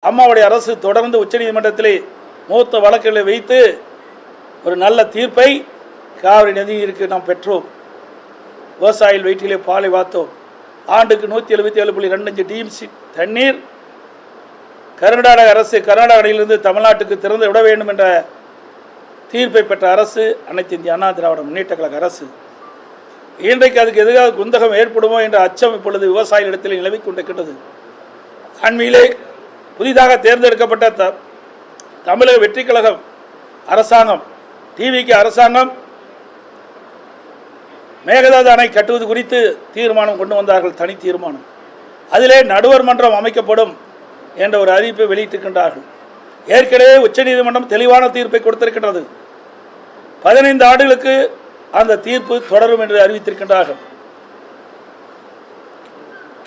அம்மாவுடைய அரசு தொடர்ந்து உச்சநீதிமன்றத்திலே மூத்த வழக்குகளை வைத்து ஒரு நல்ல தீர்ப்பை காவிரி நதிநீருக்கு நாம் பெற்றோம். விவசாயிகள் வயிற்றிலே பாலை வார்த்தோம். ஆண்டுக்கு 177.25 டிஎம்சி தண்ணீர் கர்நாடக அரசு கர்நாடக அணையிலிருந்து தமிழ்நாட்டுக்கு திறந்து விட வேண்டும் என்ற தீர்ப்பை பெற்ற அரசு அனைத்து இந்திய அண்ணா திராவிட முன்னேற்ற கழக அரசு. இன்றைக்கு அதுக்கு எதிராக குந்தகம் ஏற்படுமோ என்ற அச்சம் இப்பொழுது விவசாயிகளிடத்தில் நிலவிக் கொண்டிருக்கின்றது. அண்மையிலே புதிதாக தேர்ந்தெடுக்கப்பட்ட தமிழக வெற்றி கழகம் அரசாங்கம், டிவிக்கு அரசாங்கம் மேகதாது அணை கட்டுவது குறித்து தீர்மானம் கொண்டு வந்தார்கள், தனி தீர்மானம். அதிலே நடுவர் மன்றம் அமைக்கப்படும் என்ற ஒரு அறிவிப்பை வெளியிட்டிருக்கின்றார்கள். ஏற்கனவே உச்சநீதிமன்றம் தெளிவான தீர்ப்பை கொடுத்திருக்கின்றது. 15 ஆண்டுகளுக்கு அந்த தீர்ப்பு தொடரும் என்று அறிவித்திருக்கின்றார்கள்.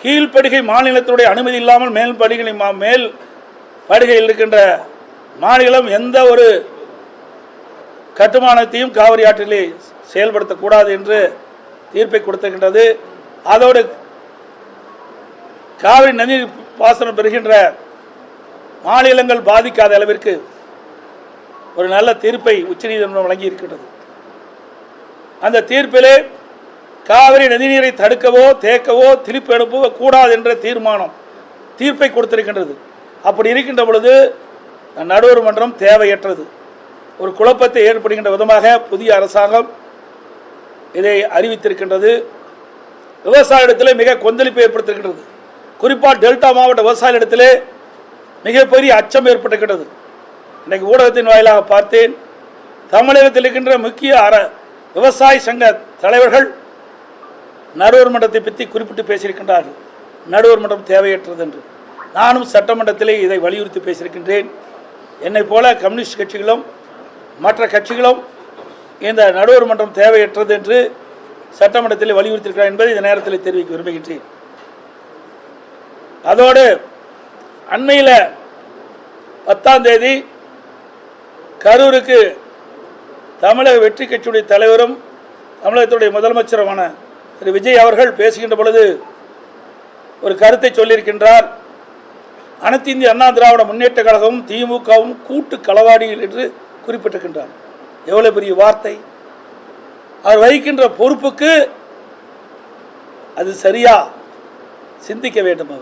கீழ்ப்படுகை மாநிலத்துடைய அனுமதி இல்லாமல் மேல் படுகையில் இருக்கின்ற மாநிலம் எந்த ஒரு கட்டுமானத்தையும் காவிரி ஆற்றிலே செயல்படுத்தக்கூடாது என்று தீர்ப்பை கொடுத்திருக்கின்றது. அதோடு காவிரி நதி பாசனம் பெறுகின்ற மாநிலங்கள் பாதிக்காத அளவிற்கு ஒரு நல்ல தீர்ப்பை உச்சநீதிமன்றம் வழங்கி இருக்கின்றது. அந்த தீர்ப்பிலே காவிரி நதிநீரை தடுக்கவோ தேக்கவோ திருப்பி அனுப்பவோ கூடாது என்ற தீர்ப்பை கொடுத்திருக்கின்றது. அப்படி இருக்கின்ற பொழுது நடுவர் மன்றம் தேவையற்றது. ஒரு குழப்பத்தை ஏற்படுகின்ற விதமாக புதிய அரசாங்கம் இதை அறிவித்திருக்கின்றது. விவசாயிடத்தில் மிக கொந்தளிப்பு ஏற்படுத்தியிருக்கின்றது. குறிப்பாக டெல்டா மாவட்ட விவசாயிகளிடத்திலே மிகப்பெரிய அச்சம் ஏற்பட்டிருக்கின்றது. இன்றைக்கு ஊடகத்தின் வாயிலாக பார்த்தேன், தமிழகத்தில் இருக்கின்ற முக்கிய விவசாய சங்க தலைவர்கள் நடுவர் மன்றத்தை பற்றி குறிப்பிட்டு பேசியிருக்கின்றார்கள். நடுவர் மன்றம் தேவையற்றது என்று. நானும் சட்டமன்றத்திலே இதை வலியுறுத்தி பேசியிருக்கின்றேன். என்னை போல கம்யூனிஸ்ட் கட்சிகளும் மற்ற கட்சிகளும் இந்த நடுவர் மன்றம் தேவையற்றது என்று சட்டமன்றத்தில் வலியுறுத்தியிருக்கிறார் என்பதை இந்த நேரத்தில் தெரிவிக்க விரும்புகின்றேன். அதோடு அண்மையில் 10ஆம் தேதி கரூருக்கு தமிழக வெற்றி கட்சியுடைய தலைவரும் தமிழகத்துடைய முதலமைச்சருமான திரு விஜய் அவர்கள் பேசுகின்ற பொழுது ஒரு கருத்தை சொல்லியிருக்கின்றார். அனைத்து இந்திய அண்ணா திராவிட முன்னேற்ற கழகமும் திமுகவும் கூட்டு களவாடிகள் என்று குறிப்பிட்டிருக்கின்றார். எவ்வளவு பெரிய வார்த்தை! அவர் வகிக்கின்ற பொறுப்புக்கு அது சரியா? சிந்திக்க வேண்டும்.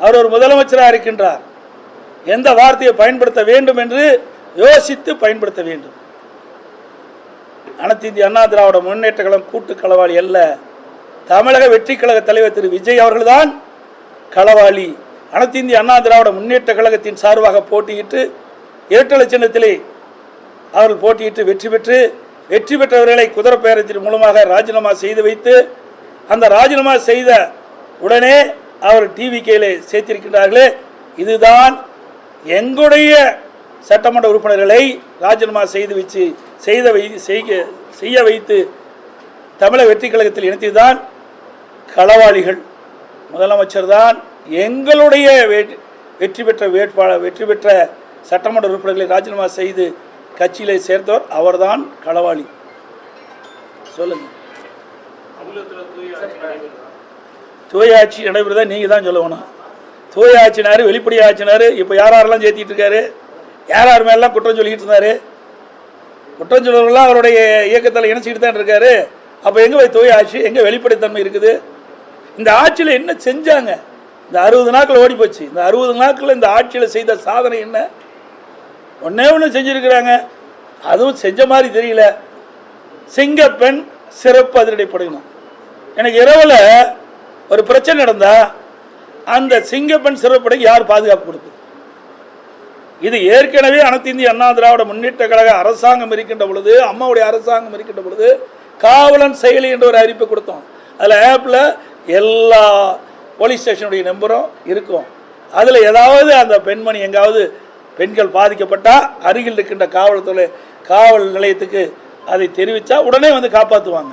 அவர் ஒரு முதலமைச்சராக இருக்கின்றார். எந்த வார்த்தையை பயன்படுத்த வேண்டும் என்று யோசித்து பயன்படுத்த வேண்டும். அனைத்து இந்திய அண்ணா திராவிட முன்னேற்ற கழகம் கூட்டு களவாளி அல்ல. தமிழக வெற்றி கழக தலைவர் திரு விஜய் அவர்கள்தான் களவாளி. அனைத்து இந்திய அண்ணா திராவிட முன்னேற்ற கழகத்தின் சார்பாக போட்டியிட்டு இரட்டை சின்னத்திலே அவர்கள் போட்டியிட்டு வெற்றி பெற்றவர்களை குதிரை பேரத்தின் மூலமாக ராஜினாமா செய்து வைத்து அந்த ராஜினாமா செய்த உடனே அவர் டிவிகேல சேர்த்திருக்கின்றார்களே, இதுதான் எங்களுடைய சட்டமன்ற உறுப்பினர்களை ராஜினாமா செய்ய வைத்து தமிழக வெற்றி கழகத்தில் இணைத்ததுதான் களவாளிகள். முதலமைச்சர் தான் எங்களுடைய வெற்றி பெற்ற சட்டமன்ற உறுப்பினர்களை ராஜினாமா செய்து கட்சியிலே சேர்த்தவர் அவர்தான் களவாளி. சொல்லுங்க. தூய ஆட்சி நடைபெறுதா? நீங்கள் தான் சொல்லணும். தூய ஆட்சினாரு, வெளிப்படை ஆட்சினாரு. இப்போ யாரெல்லாம் சேர்த்திட்டு இருக்காரு? யார் மேலாம் குற்றம் சொல்லிக்கிட்டு இருந்தாரு? குற்றம் சொல்றவர்களாம் அவருடைய இயக்கத்தில் இணைச்சிக்கிட்டு தான் இருக்காரு. அப்போ எங்கே போய் தூய ஆட்சி, எங்கே வெளிப்படைத்தன்மை இருக்குது? இந்த ஆட்சியில் என்ன செஞ்சாங்க? இந்த 60 நாட்கள் ஓடி போச்சு. இந்த 60 நாட்களில் இந்த ஆட்சியில் செய்த சாதனை என்ன? ஒன்று செஞ்சுருக்கிறாங்க. அதுவும் செஞ்ச மாதிரி தெரியல. சிங்கப்பெண் சிறப்பு அதிரடிப்படையினர். எனக்கு இரவில் ஒரு பிரச்சனை நடந்தால் அந்த சிங்கப்பெண் சிறப்படைக்கு யார் பாதுகாப்பு கொடுக்குது? இது ஏற்கனவே அனைத்து இந்திய அண்ணா திராவிட முன்னேற்ற கழக அரசாங்கம் இருக்கின்ற பொழுது, அம்மாவுடைய அரசாங்கம் இருக்கின்ற பொழுது காவலன் செயலி என்ற ஒரு அறிவிப்பை கொடுத்தோம். அதில் ஆப்பில் எல்லா போலீஸ் ஸ்டேஷனுடைய நம்பரும் இருக்கும். அதில் ஏதாவது அந்த பெண்மணி எங்காவது பெண்கள் பாதிக்கப்பட்டால் அருகில் இருக்கின்ற காவல் நிலையத்துக்கு அதை தெரிவித்தா உடனே வந்து காப்பாற்றுவாங்க.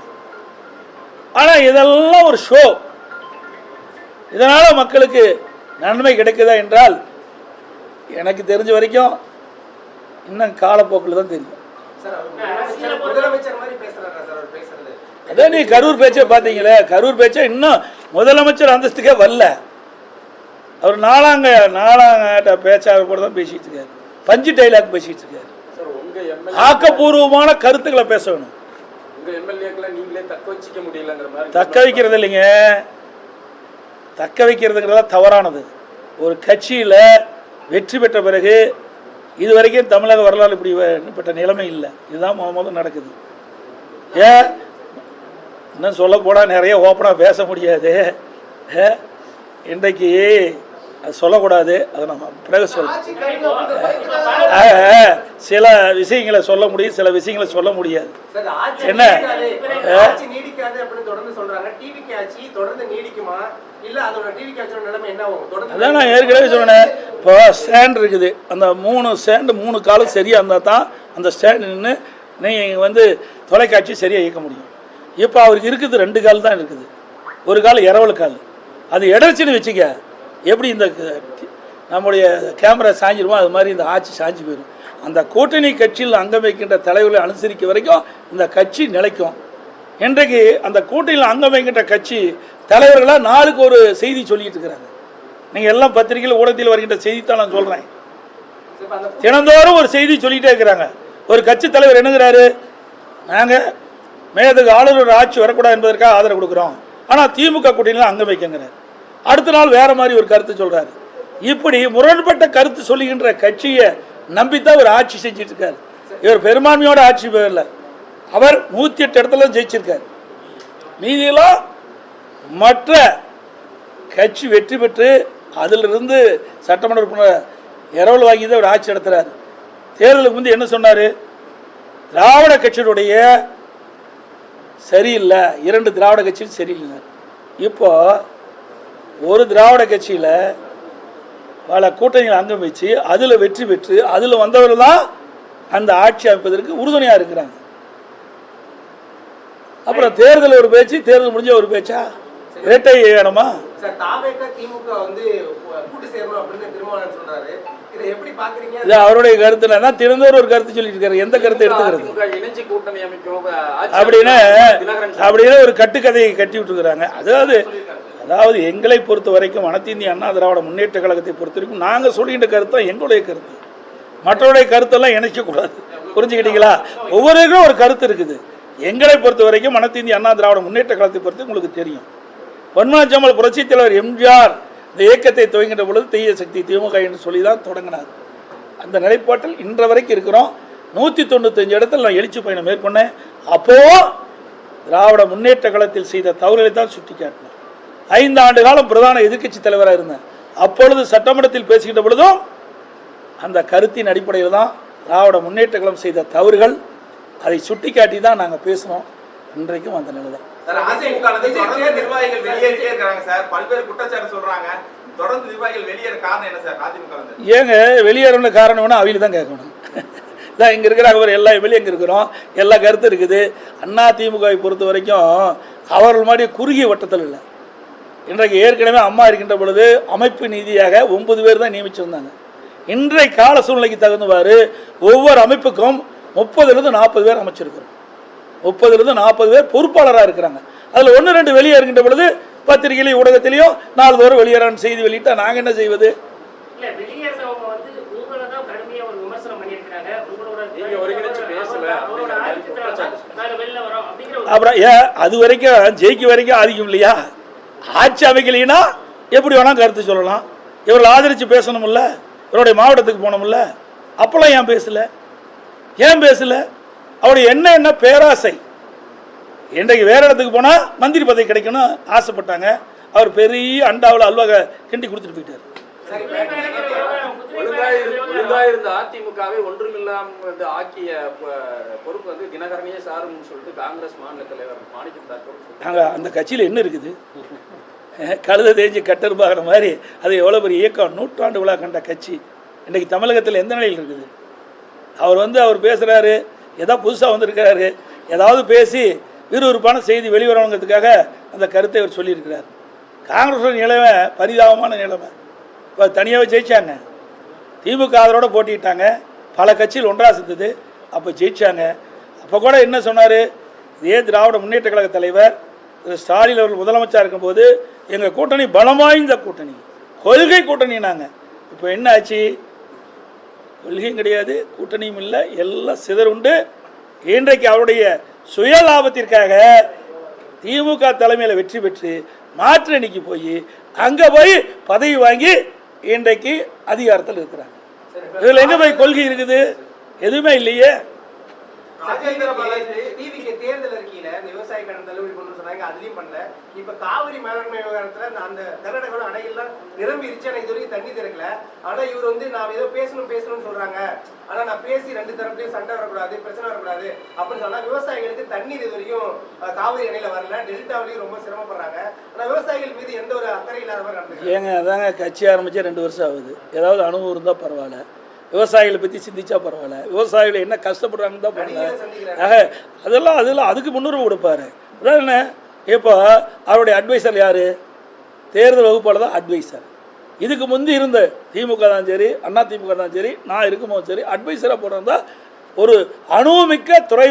ஆனால் இதெல்லாம் ஒரு ஷோ. இதனால் மக்களுக்கு நன்மை கிடைக்குதா என்றால் எனக்கு தெரிஞ்ச வரைக்கும் இன்னும் காலப்போக்கில் தான் தெரியும். அதான் நீ கரூர் பேச்சை பார்த்தீங்களே, கரூர் பேச்சை இன்னும் முதலமைச்சர் அந்தஸ்துக்கே வரல. அவர் நாலாங்க பேச்சாளர் கூட தான் பேசிகிட்டு இருக்காரு. பஞ்சு டைலாக் பேசிகிட்டு இருக்காரு. ஆக்கப்பூர்வமான கருத்துக்களை பேச வேணும். தக்க வைக்கிறது இல்லைங்க, தக்க வைக்கிறதுங்கிறதா தவறானது. ஒரு கட்சியில் வெற்றி பெற்ற பிறகு இதுவரைக்கும் தமிழக வரலாறு இப்படிப்பட்ட நிலைமை இல்லை. இதுதான் முதல்ல நடக்குது. ஏன் இன்னும் சொல்ல போனால் நிறைய ஓப்பனாக பேச முடியாது. இன்றைக்கு அது சொல்லக்கூடாது, அதை நம்ம பிறகு சொல்லலாம். சில விஷயங்களை சொல்ல முடியும், சில விஷயங்களை சொல்ல முடியாது. என்ன அதான் நான் ஏற்கனவே சொன்னேன். இப்போ ஸ்டாண்ட் இருக்குது, அந்த 3 ஸ்டாண்டு 3 காலம் சரியாக இருந்தால் தான் அந்த ஸ்டாண்டு நின்று நீங்கள் வந்து தொலைக்காட்சி சரியாக இயக்க முடியும். இப்போ அவருக்கு இருக்குது 2 கால் தான் இருக்குது. ஒரு கால் இரவல் கால், அது இடர்ச்சின்னு வச்சுக்க. எப்படி இந்த நம்முடைய கேமரா சாஞ்சிருமோ அது மாதிரி இந்த ஆட்சி சாஞ்சி போயிடும். அந்த கூட்டணி கட்சியில் அங்கம் வைக்கின்ற தலைவர்களை அனுசரிக்க வரைக்கும் இந்த கட்சி நிலைக்கும். இன்றைக்கு அந்த கூட்டணியில் அங்கம் வைக்கின்ற கட்சி தலைவர்களாக நாளுக்கு ஒரு செய்தி சொல்லிட்டு இருக்கிறாங்க. நீங்கள் எல்லாம் பத்திரிகையில் ஊடகத்தில் வருகின்ற செய்தித்தான் நான் சொல்கிறேன். தினந்தோறும் ஒரு செய்தி சொல்லிகிட்டே இருக்கிறாங்க. ஒரு கட்சி தலைவர் என்னங்கிறாரு, நாங்கள் மேதுக்கு ஆளுநர் ஆட்சி வரக்கூடாது என்பதற்காக ஆதரவு கொடுக்குறோம், ஆனால் திமுக கூட்டணியில் அங்கம் வைக்கங்கிறார். அடுத்த நாள் வேற மாதிரி ஒரு கருத்து சொல்றாரு. இப்படி முரண்பட்ட கருத்து சொல்லுகின்ற கட்சியை நம்பித்தான் ஒரு ஆட்சி செஞ்சிட்டு இருக்காரு. இவர் பெரும்பான்மையோட ஆட்சி இல்லை, அவர் 108 இடத்துல ஜெயிச்சிருக்காரு. மீதியெல்லாம் மற்ற கட்சி வெற்றி பெற்று அதிலிருந்து சட்டமன்ற உறுப்பினர் இரவல் வாங்கி தான் ஒரு ஆட்சி நடத்துறாரு. தேர்தலுக்கு முந்தைய என்ன சொன்னார், திராவிட கட்சியினுடைய சரியில்லை, 2 திராவிட கட்சியும் சரியில்லை. இப்போ ஒரு திராவிட கட்சியில் பல கூட்டணிகள் அங்கம் வச்சு அதில் வெற்றி பெற்று அதில் வந்தவர்கள் தான் அந்த ஆட்சி அமைப்பதற்கு உறுதுணையாக இருக்கிறாங்க. அப்புறம் தேர்தல் ஒரு பேச்சு, தேர்தல் முடிஞ்ச ஒரு பேச்சா, இரட்டை வேணுமா? இது அவருடைய கருத்து. திறந்தோர் ஒரு கருத்து சொல்லிட்டு இருக்காரு. எந்த கருத்தை எடுத்துக்கிறது அப்படின்னு ஒரு கட்டுக்கதையை கட்டி விட்டுருக்குறாங்க. அதாவது எங்களை பொறுத்த வரைக்கும் அனைத்து இந்திய அண்ணா திராவிட முன்னேற்ற கழகத்தை பொறுத்த வரைக்கும் நாங்கள் சொல்கின்ற கருத்து தான் எங்களுடைய கருத்து. மற்றவருடைய கருத்தெல்லாம் இணைக்கக்கூடாது. புரிஞ்சுக்கிட்டீங்களா? ஒவ்வொருவருக்கும் ஒரு கருத்து இருக்குது. எங்களை பொறுத்த வரைக்கும் அனைத்து இந்திய அண்ணா திராவிட முன்னேற்ற கழகத்தை பொறுத்து உங்களுக்கு தெரியும். பொன்மனச்செம்மல் புரட்சித் தலைவர் எம்ஜிஆர் இந்த இயக்கத்தை துவங்கின்ற பொழுது தீய சக்தி திமுக என்று சொல்லி தான் தொடங்கினார். அந்த நிலைப்பாட்டில் இன்ற வரைக்கும் இருக்கிறோம். 195 இடத்துல நான் எழுச்சி பயணம் மேற்கொண்டேன். அப்போது திராவிட முன்னேற்ற கழகத்தில் செய்த தவறுகளை தான் சுட்டி காட்டினேன். 5 ஆண்டு காலம் பிரதான எதிர்க்கட்சி தலைவராக இருந்தேன். அப்பொழுது சட்டமன்றத்தில் பேசுகின்ற பொழுதும் அந்த கருத்தின் அடிப்படையில் தான் திராவிட முன்னேற்ற கழகம் செய்த தவறுகள் அதை சுட்டி காட்டி தான் நாங்கள் பேசுகிறோம். இன்றைக்கும் அந்த நிலை தான். ஏங்க வெளியேறணும் காரணம் வேணா அவையில் தான் கேட்கணும். இதான் இங்கே இருக்கிறாங்க, ஒரு எல்லா எம்எல்ஏ இங்கே இருக்கிறோம், எல்லா கருத்து இருக்குது. அண்ணா திமுகவை பொறுத்த வரைக்கும் அவர்கள் மாதிரி குறுகிய வட்டத்தில் இல்லை. இன்றைக்கு ஏற்கனவே அம்மா இருக்கின்ற பொழுது அமைப்பு நீதியாக 9 பேர் தான் நியமிச்சிருந்தாங்க. இன்றைய கால சூழ்நிலைக்கு தகுந்தவாறு ஒவ்வொரு அமைப்புக்கும் 30லிருந்து 40 பேர் அமைச்சிருக்கிறோம். 30லிருந்து 40 பேர் பொறுப்பாளராக இருக்கிறாங்க. அதில் 1-2 வெளியே இருக்கின்ற பொழுது பத்திரிகையிலையும் ஊடகத்திலையும் நாள்தோறும் வெளியேறான செய்தி வெளியிட்டா நாங்கள் என்ன செய்வது? அப்புறம் அது வரைக்கும் ஜெயிக்க வரைக்கும் ஆதிக்கம் இல்லையா? ஆட்சி அமைக்கலைன்னா எப்படி வேணா கருத்து சொல்லலாம். இவர்கள் ஆதரித்து பேசணும்ல, இவருடைய மாவட்டத்துக்கு போனோம்ல, அப்பெல்லாம் ஏன் பேசல? அவருடைய என்ன பேராசை. இன்றைக்கு வேற இடத்துக்கு போனால் மந்திரி பதவி கிடைக்கணும் ஆசைப்பட்டாங்க. அவர் பெரிய அண்டாவில் அல்வாக கிண்டி கொடுத்துட்டு போயிட்டார். அதிமுகவை ஒன்றுமில்லாமல் ஆக்கிய பொறுப்பு வந்து தினகரனையே சாருன்னு சொல்லிட்டு காங்கிரஸ் மாநில தலைவர் மாணிக்கம் அந்த கட்சியில் என்ன இருக்குது? கழுத தேஞ்சு கட்டருப்பாகிற மாதிரி அது எவ்வளோ பெரிய இயக்கம், 100 விழா கண்ட கட்சி இன்றைக்கி தமிழகத்தில் எந்த நிலையில் இருக்குது? அவர் பேசுகிறாரு, ஏதாவது புதுசாக வந்திருக்கிறாரு, ஏதாவது பேசி விறுவிறுப்பான செய்தி வெளிவரணுங்கிறதுக்காக அந்த கருத்தை அவர் சொல்லியிருக்கிறார். காங்கிரஸ் நிலைமை பரிதாபமான நிலைமை. இப்போ தனியாகவே ஜெயிச்சாங்க, திமுக அதோட போட்டிட்டாங்க, பல கட்சிகள் ஒன்றாக சேர்ந்தது, அப்போ ஜெயிச்சாங்க. அப்போ கூட என்ன சொன்னார்? இதே திராவிட முன்னேற்ற கழக தலைவர் ஸ்டாலின் அவர்கள் முதலமைச்சர் இருக்கும்போது எங்கள் கூட்டணி பலம் வாய்ந்த கூட்டணி, கொள்கை கூட்டணினாங்க. இப்போ என்ன ஆச்சு? கொள்கையும் கிடையாது, கூட்டணியும் இல்லை, எல்லாம் சிதறுண்டு. இன்றைக்கு அவருடைய சுய லாபத்திற்காக திமுக தலைமையில் வெற்றி பெற்று மாற்று அணிக்கு போய் அங்கே போய் பதவி வாங்கி இன்றைக்கு அதிகாரத்தில் இருக்கிறாங்க. இதில் எங்கே போய் கொள்கை இருக்குது? எதுவுமே இல்லையே. ராஜேந்திர பாலாஜி டிவிக்கு தேர்தல் அறிக்கையில இந்த விவசாய கடன் தள்ளுபடி பண்ணு சொன்னாங்க, அதுலயும் பண்ணல. இப்ப காவிரி மேலாண்மை விவகாரத்துல அந்த கர்நாடகாவோட அணைகள்லாம் நிரம்பிருச்சு, ஆனா இது வரைக்கும் தண்ணி திறக்கல. ஆனா இவர் வந்து நான் ஏதோ பேசணும்னு சொல்றாங்க, ஆனா நான் பேசி ரெண்டு தரப்புலயும் சண்டை வரக்கூடாது, பிரச்சனை வரக்கூடாது அப்படின்னு சொன்னா விவசாயிகளுக்கு தண்ணீர் இது வரைக்கும் காவிரி அணையில வரல, டெல்டாவிலையும் ரொம்ப சிரமப்படுறாங்க. ஆனா விவசாயிகள் மீது எந்த ஒரு அக்கறை இல்லாத மாதிரி நடந்துருக்கு. ஏங்க அதாங்க கட்சி ஆரம்பிச்சா 2 வருஷம் ஆகுது. ஏதாவது அனுபவம் இருந்தால் பரவாயில்ல, விவசாயிகளை பற்றி சிந்திச்சா பரவாயில்ல, விவசாயிகள் என்ன கஷ்டப்படுறாங்கன்னு தான் பரவாயில்ல. அதெல்லாம் அதுக்கு முன்னுரிமை கொடுப்பாரு. அதான் என்ன, இப்போ அவருடைய அட்வைசர் யார்? தேர்தல் வகுப்பாளர் தான் அட்வைசர். இதுக்கு முந்தி இருந்த திமுக தான் சரி, அண்ணா திமுக தான் சரி, நான் இருக்கும்போது சரி, அட்வைசராக போடுறதா ஒரு அனுபவமிக்க துறை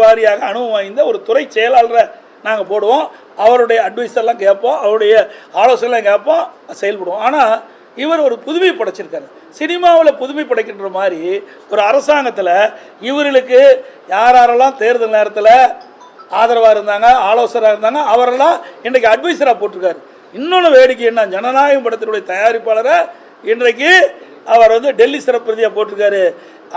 வாரியாக அனுபவம் வாய்ந்த ஒரு துறை செயலாளரை நாங்கள் போடுவோம். அவருடைய அட்வைஸெல்லாம் கேட்போம், அவருடைய ஆலோசனைலாம் கேட்போம், செயல்படுவோம். ஆனால் இவர் ஒரு புதுமை படைச்சிருக்காரு. சினிமாவில் புதுமை படைக்கின்ற மாதிரி ஒரு அரசாங்கத்தில் இவர்களுக்கு யாரெல்லாம் தேர்தல் நேரத்தில் ஆதரவாக இருந்தாங்க, ஆலோசகராக இருந்தாங்க, அவரெல்லாம் இன்றைக்கு அட்வைசராக போட்டிருக்காரு. இன்னொன்று வேடிக்கை என்ன, ஜனநாயகம் படத்தினுடைய தயாரிப்பாளரை இன்றைக்கு அவர் வந்து டெல்லி சிறப்பிரதியாக போட்டிருக்காரு.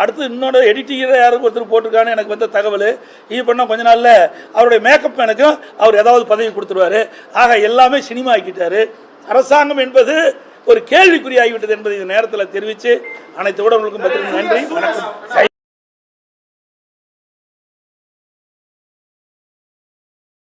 அடுத்து இன்னொரு எடிட்டிங்கராக யாருக்கு ஒருத்தர் போட்டிருக்கான்னு எனக்கு வந்த தகவல். இது பண்ணால் கொஞ்ச நாளில் அவருடைய மேக்கப் மேனுக்கும் அவர் ஏதாவது பதவி கொடுத்துருவார். ஆக எல்லாமே சினிமா ஆக்கிட்டார். அரசாங்கம் என்பது ஒரு கேள்விக்குறியாகிவிட்டது என்பதை இந்த நேரத்தில் தெரிவித்து அனைத்து ஊடகங்களுக்கும் நன்றி, வணக்கம்.